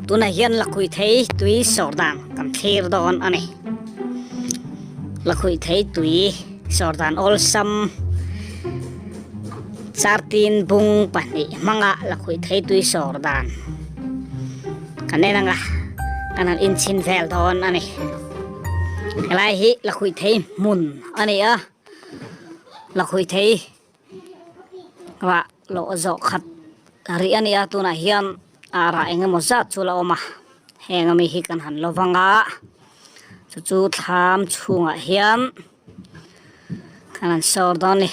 tu na hian la khui thei tui sordan kan thir don ani la khui thei tui sordan ol sam sartin bung pani manga la khui thei tui sordan kanena nga kanan in chin vel don ani helai hi la khui thei mun ani a la khui thei wa lo zo khat ari ani a tu na hian ara enge mo za chula oma henga mi hi kan han lovanga chu tham chunga hian kanan sor doni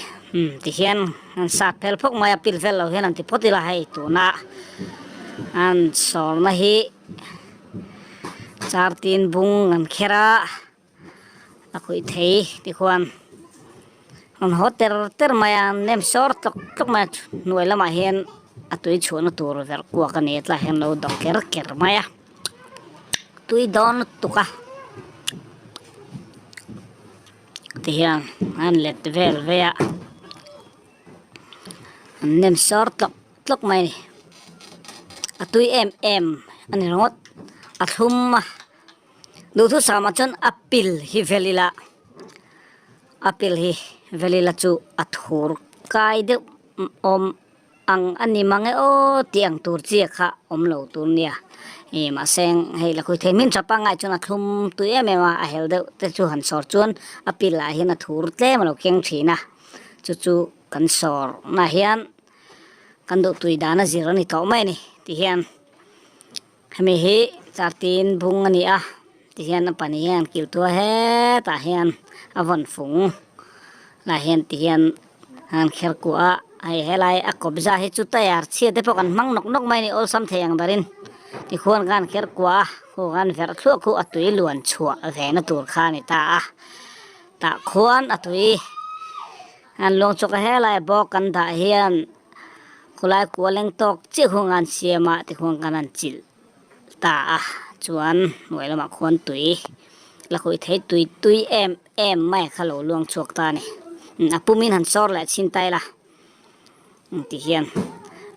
ti hian an sa pel phok maya pil vel lo hian an ti photila hai tu na an sor na hi char tin bung an khera la khoi thei ti khuan on hotel ter maya nem sor tok ma nuai lama hian atui chhuana tur ver kwa ka net la hen lo dok ker maya tui don tuka ti hian an let vel vea nem sor tok mai ni atui em ani rot athum du thu sama chon apil hi velila apil hi velila chu athur kai de om ang ani mange o tiang tur chi kha om lo tur nia e ma seng hei la khoi themin chapa ngai chuna thum tu em ma a hel de te chu han sor chun apil la hian a thur tle ma lo keng thina chu kan sor na hian kan do tui dana zira ni to mai ni ti hian hemi hi chartin bung ani a ti hian pani hian kil tu he ta hian avon phung la hian ti hian han kher ku a ai helai a kobza hi chu tayar chhe te pokan mang nok mai ni ol sam theyang darin ti khon gan kher kwa ko gan ver thlu khu atui luan chua ve na tur kha ni ta khon atui an long chok helai bo kan da hian kulai kualeng tok chi khongan siama ti khong kanan chil ta chuan noilama khon tui la khoi thei tui em mai khalo luang chok ta ni apumin han sor la chin tai la ti hian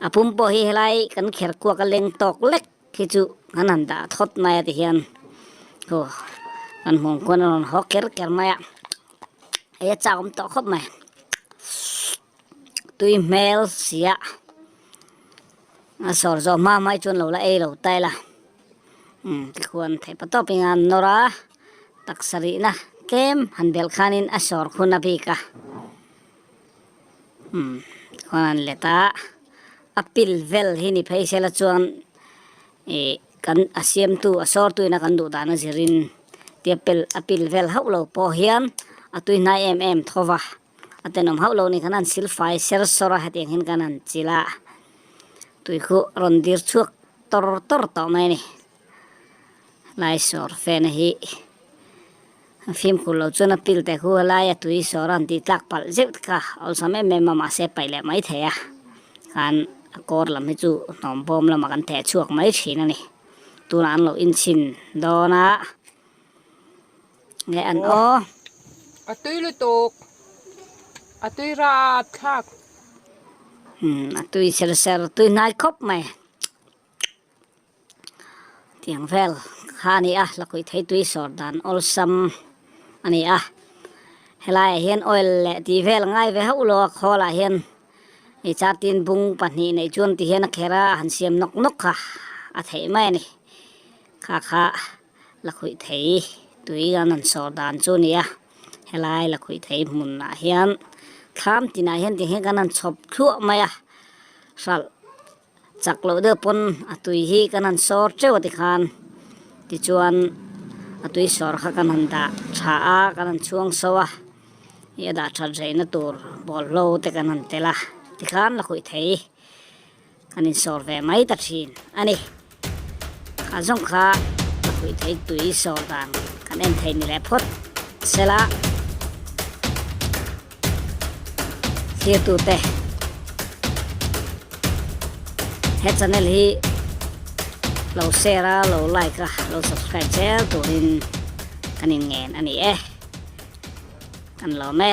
apum po hi helai kan kher kwa ka leng tok lek khi chu hanan da thot mai ti hian ko an hong kon on ho ker maya e cha om to khop mai tui mel sia a sor zo ma mai chun lo la e lo tai la ti khon thei pato pingan nora taksari na kem han bel khanin a sor khuna bi ka khonan leta apil vel hini phaisela chuan e kan asiam tu asor tu na kan du dana zirin tiapel apil vel haulo po hian atui na em thova atenom haulo ni kanan silfai ser sora hateng hin kanan chila tui khu rondir chuak tor to mai ni lai sor fen hi phim kulo chuna pil te khu lai atui soran ti tlak pal zet ka ol same me mama se paile mai theya kan akor lam hi chu nom bom lam kan the chuak mai thina ni tunan lo in chin dona nge an o atui lu tok atui ra thak atui ser tui nai khop mai tiang vel khani a la koi thei tui sordan ol sam ani a helai hian oil le ti vel ngai ve haulo khola hian e chatin bung pani nei chun ti hian khera han siam nok kha a thei mai ni kha la khui thei tui gan an sordan chu ni a helai la khui thei mun na hian tham ti na hian ti he gan an chop thu mai a sal chaklo de pon atui hi kan an sor cheu ti khan ti chuan atui sor kha kan han da tha a kan an chuang sowa ya da tha reina tur bol lo te kan an tela ti khan la khoi thei kan in sor ve mai ta thin ani kha jong kha la khoi thei tui sor dan kan en thei ni le phot sela thia tu te he channel hi lo share lo like lo subscribe turin kanin ngen ani kan lo me